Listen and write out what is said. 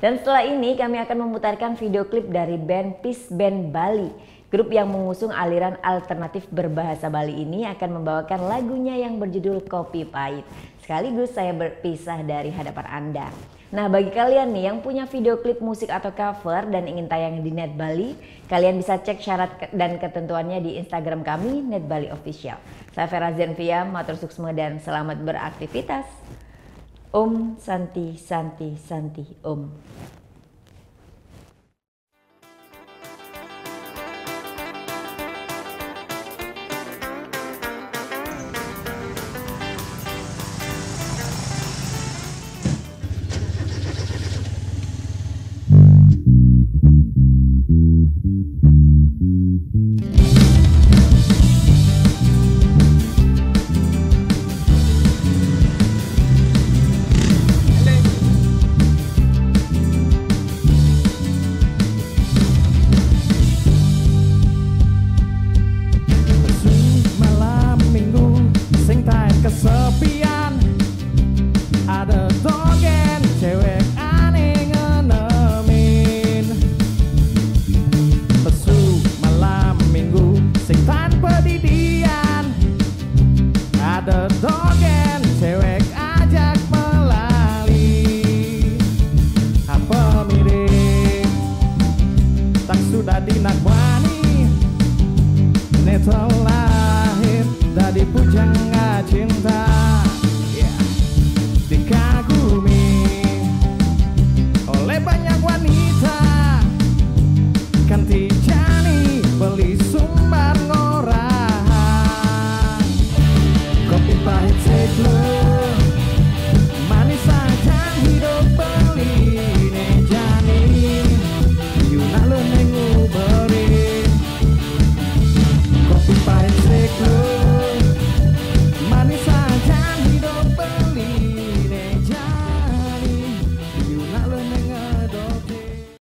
Dan setelah ini kami akan memutarkan video klip dari band Peace Band Bali. Grup yang mengusung aliran alternatif berbahasa Bali ini akan membawakan lagunya yang berjudul Kopi Pahit. Sekaligus saya berpisah dari hadapan Anda. Nah, bagi kalian nih yang punya video klip musik atau cover dan ingin tayang di Net Bali, kalian bisa cek syarat dan ketentuannya di Instagram kami, Net Bali Official. Saya Vera Zenvia, matur suksma dan selamat beraktivitas. Om Santi Santi Santi Om. Kesepian, ada togen cewek aneh ngenemin. Pesu malam minggu sing tanpa didian, ada togen cewek ajak melali. Apa mirip tak sudah dinakbani, neto lahir dari pujangga cinta.